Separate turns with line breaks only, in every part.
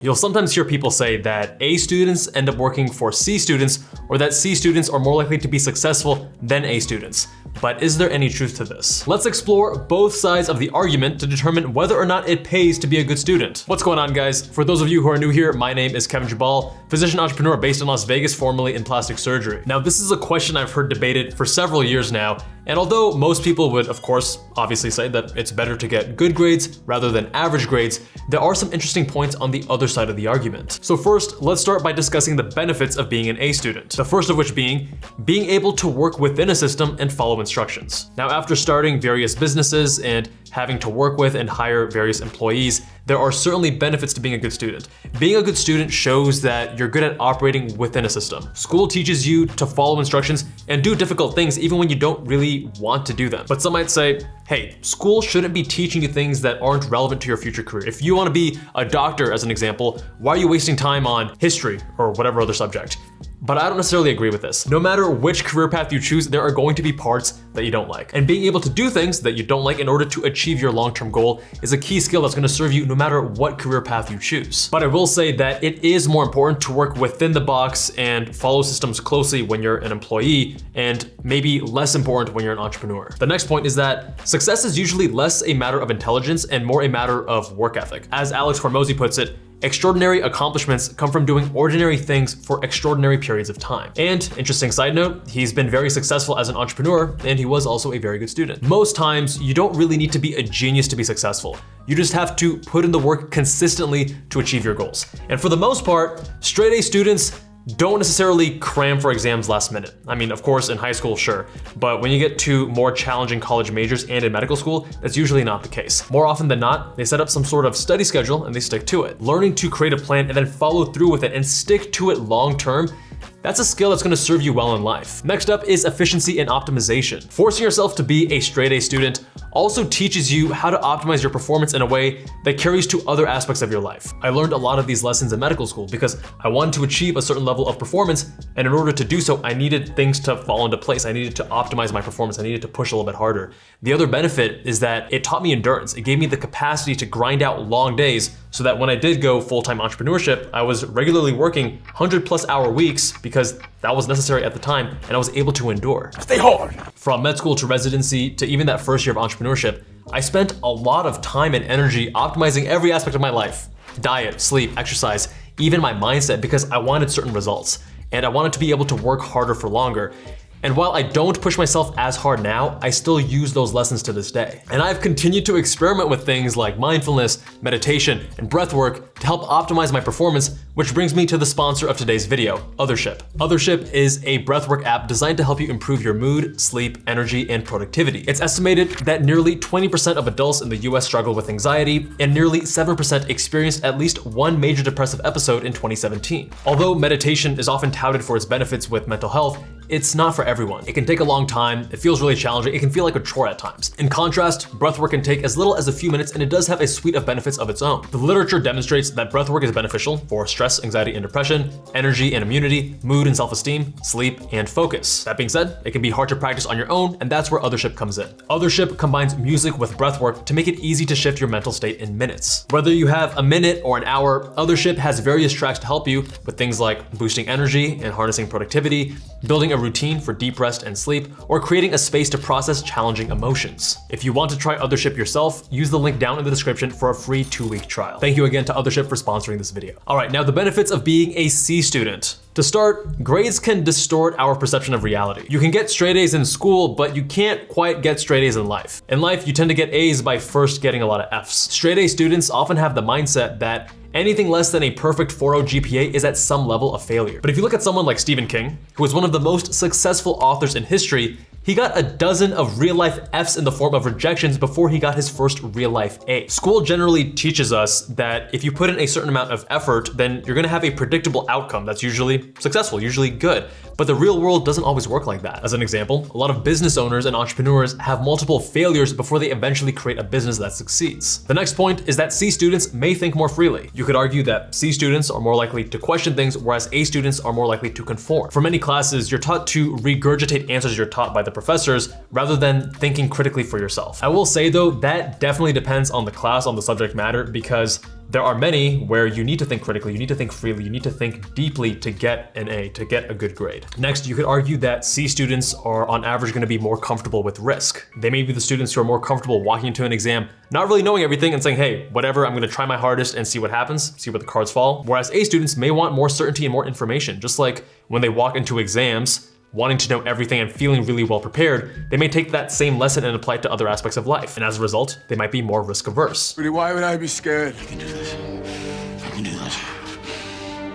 You'll sometimes hear people say that A students end up working for C students, or that C students are more likely to be successful than A students. But is there any truth to this? Let's explore both sides of the argument to determine whether or not it pays to be a good student. What's going on, guys? For those of you who are new here, my name is Kevin Jabal, physician entrepreneur based in Las Vegas, formerly in plastic surgery. Now, this is a question I've heard debated for several years now, and although most people would, of course, obviously say that it's better to get good grades rather than average grades, there are some interesting points on the other side of the argument. So first, let's start by discussing the benefits of being an A student. The first of which being able to work within a system and follow instructions. Now, after starting various businesses and having to work with and hire various employees, there are certainly benefits to being a good student. Being a good student shows that you're good at operating within a system. School teaches you to follow instructions and do difficult things even when you don't really want to do them. But some might say, hey, school shouldn't be teaching you things that aren't relevant to your future career. If you want to be a doctor, as an example, why are you wasting time on history or whatever other subject? But I don't necessarily agree with this. No matter which career path you choose, there are going to be parts that you don't like. And being able to do things that you don't like in order to achieve your long-term goal is a key skill that's going to serve you no matter what career path you choose. But I will say that it is more important to work within the box and follow systems closely when you're an employee, and maybe less important when you're an entrepreneur. The next point is that success is usually less a matter of intelligence and more a matter of work ethic. As Alex Hormozi puts it, extraordinary accomplishments come from doing ordinary things for extraordinary periods of time. And interesting side note, he's been very successful as an entrepreneur, and he was also a very good student. Most times, you don't really need to be a genius to be successful. You just have to put in the work consistently to achieve your goals. And for the most part, straight A students don't necessarily cram for exams last minute. I mean, of course, in high school, sure. But when you get to more challenging college majors and in medical school, that's usually not the case. More often than not, they set up some sort of study schedule and they stick to it. Learning to create a plan and then follow through with it and stick to it long term, that's a skill that's going to serve you well in life. Next up is efficiency and optimization. Forcing yourself to be a straight A student also teaches you how to optimize your performance in a way that carries to other aspects of your life. I learned a lot of these lessons in medical school because I wanted to achieve a certain level of performance, and in order to do so, I needed things to fall into place. I needed to optimize my performance. I needed to push a little bit harder. The other benefit is that it taught me endurance. It gave me the capacity to grind out long days so that when I did go full-time entrepreneurship, I was regularly working 100+ hour weeks because that was necessary at the time, and I was able to endure.
Stay hard.
From med school to residency to even that first year of entrepreneurship, I spent a lot of time and energy optimizing every aspect of my life. Diet, sleep, exercise, even my mindset, because I wanted certain results. And I wanted to be able to work harder for longer. And while I don't push myself as hard now, I still use those lessons to this day. And I've continued to experiment with things like mindfulness, meditation, and breathwork to help optimize my performance, which brings me to the sponsor of today's video, Othership. Othership is a breathwork app designed to help you improve your mood, sleep, energy, and productivity. It's estimated that nearly 20% of adults in the US struggle with anxiety, and nearly 7% experienced at least one major depressive episode in 2017. Although meditation is often touted for its benefits with mental health, it's not for everyone. It can take a long time, it feels really challenging, it can feel like a chore at times. In contrast, breathwork can take as little as a few minutes, and it does have a suite of benefits of its own. The literature demonstrates that breathwork is beneficial for stress, anxiety, and depression, energy and immunity, mood and self-esteem, sleep, and focus. That being said, it can be hard to practice on your own, and that's where Othership comes in. Othership combines music with breathwork to make it easy to shift your mental state in minutes. Whether you have a minute or an hour, Othership has various tracks to help you with things like boosting energy and harnessing productivity, building a routine for deep rest and sleep, or creating a space to process challenging emotions. If you want to try Othership yourself, use the link down in the description for a free 2-week trial. Thank you again to Othership for sponsoring this video. All right, now the benefits of being a C student. To start, grades can distort our perception of reality. You can get straight A's in school, but you can't quite get straight A's in life. In life, you tend to get A's by first getting a lot of F's. Straight A students often have the mindset that anything less than a perfect 4.0 GPA is at some level a failure. But if you look at someone like Stephen King, who was one of the most successful authors in history, he got a dozen of real-life F's in the form of rejections before he got his first real-life A. School generally teaches us that if you put in a certain amount of effort, then you're gonna have a predictable outcome that's usually successful, usually good. But the real world doesn't always work like that. As an example, a lot of business owners and entrepreneurs have multiple failures before they eventually create a business that succeeds. The next point is that C students may think more freely. You could argue that C students are more likely to question things, whereas A students are more likely to conform. For many classes, you're taught to regurgitate answers you're taught by the the professors rather than thinking critically for yourself. I will say though, that definitely depends on the class, on the subject matter, because there are many where you need to think critically, you need to think freely, you need to think deeply to get an A, to get a good grade. Next, you could argue that C students are on average gonna be more comfortable with risk. They may be the students who are more comfortable walking into an exam, not really knowing everything and saying, hey, whatever, I'm gonna try my hardest and see what happens, see where the cards fall. Whereas A students may want more certainty and more information, just like when they walk into exams, wanting to know everything and feeling really well prepared, they may take that same lesson and apply it to other aspects of life. And as a result, they might be more risk averse.
Why would I be scared?
I can do this. I can do this.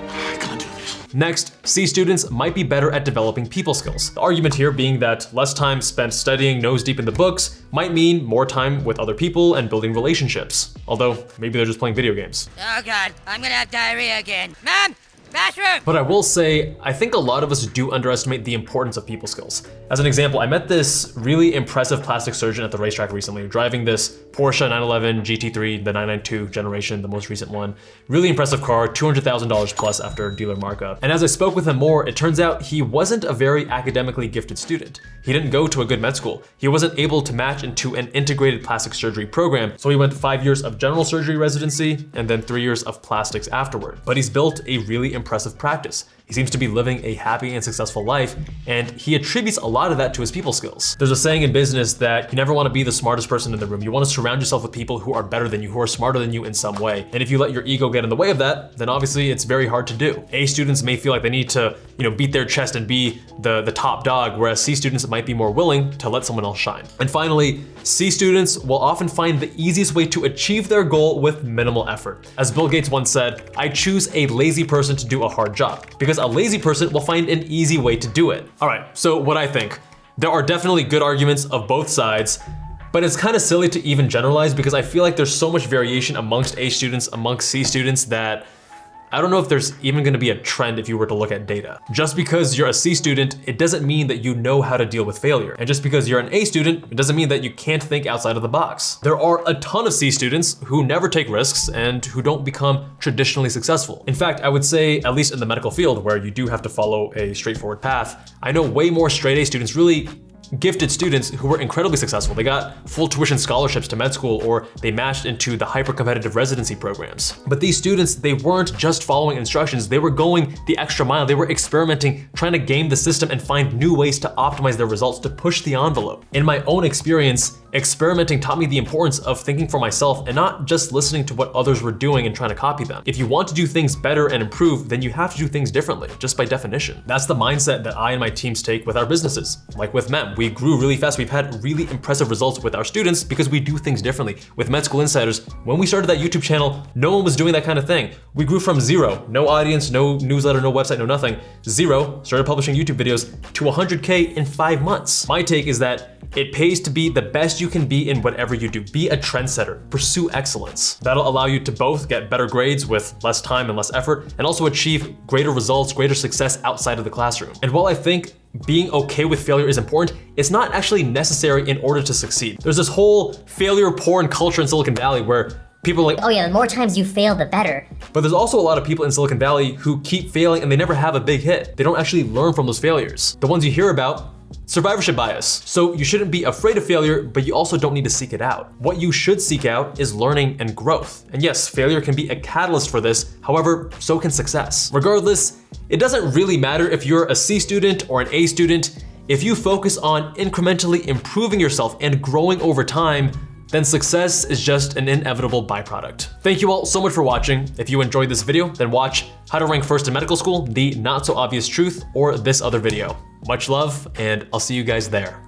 I can't do this.
Next, C students might be better at developing people skills. The argument here being that less time spent studying nose deep in the books might mean more time with other people and building relationships. Although, maybe they're just playing video games.
Oh God, I'm gonna have diarrhea again. Mom! Bathroom!
But I will say, I think a lot of us do underestimate the importance of people skills. As an example, I met this really impressive plastic surgeon at the racetrack recently, driving this Porsche 911 GT3, the 992 generation, the most recent one. Really impressive car, $200,000 plus after dealer markup. And as I spoke with him more, it turns out he wasn't a very academically gifted student. He didn't go to a good med school. He wasn't able to match into an integrated plastic surgery program, so he went 5 years of general surgery residency and then 3 years of plastics afterward. But he's built a really impressive practice. He seems to be living a happy and successful life, and he attributes a lot of that to his people skills. There's a saying in business that you never want to be the smartest person in the room. You want to surround yourself with people who are better than you, who are smarter than you in some way. And if you let your ego get in the way of that, then obviously it's very hard to do. A students may feel like they need to, beat their chest and be the top dog, whereas C students might be more willing to let someone else shine. And finally, C students will often find the easiest way to achieve their goal with minimal effort. As Bill Gates once said, I choose a lazy person to do a hard job, because a lazy person will find an easy way to do it. All right, so what I think. There are definitely good arguments of both sides, but it's kind of silly to even generalize because I feel like there's so much variation amongst A students, amongst C students that I don't know if there's even gonna be a trend if you were to look at data. Just because you're a C student, it doesn't mean that you know how to deal with failure. And just because you're an A student, it doesn't mean that you can't think outside of the box. There are a ton of C students who never take risks and who don't become traditionally successful. In fact, I would say, at least in the medical field where you do have to follow a straightforward path, I know way more straight A students, really gifted students who were incredibly successful. They got full tuition scholarships to med school, or they matched into the hyper-competitive residency programs. But these students, they weren't just following instructions, they were going the extra mile, they were experimenting, trying to game the system and find new ways to optimize their results, to push the envelope. In my own experience, experimenting taught me the importance of thinking for myself and not just listening to what others were doing and trying to copy them. If you want to do things better and improve, then you have to do things differently, just by definition. That's the mindset that I and my teams take with our businesses. Like with MEM, we grew really fast. We've had really impressive results with our students because we do things differently. With Med School Insiders, when we started that YouTube channel, no one was doing that kind of thing. We grew from zero, no audience, no newsletter, no website, no nothing. Zero, started publishing YouTube videos to 100K in 5 months. My take is that it pays to be the best you can be in whatever you do. Be a trendsetter, pursue excellence. That'll allow you to both get better grades with less time and less effort, and also achieve greater results, greater success outside of the classroom. And while I think being okay with failure is important, it's not actually necessary in order to succeed. There's this whole failure porn culture in Silicon Valley where people are like,
oh yeah, the more times you fail, the better.
But there's also a lot of people in Silicon Valley who keep failing and they never have a big hit. They don't actually learn from those failures. The ones you hear about, survivorship bias. So you shouldn't be afraid of failure, but you also don't need to seek it out. What you should seek out is learning and growth. And yes, failure can be a catalyst for this. However, so can success. Regardless, it doesn't really matter if you're a C student or an A student. If you focus on incrementally improving yourself and growing over time, then success is just an inevitable byproduct. Thank you all so much for watching. If you enjoyed this video, then watch How to Rank First in Medical School, The Not So Obvious Truth, or this other video. Much love, and I'll see you guys there.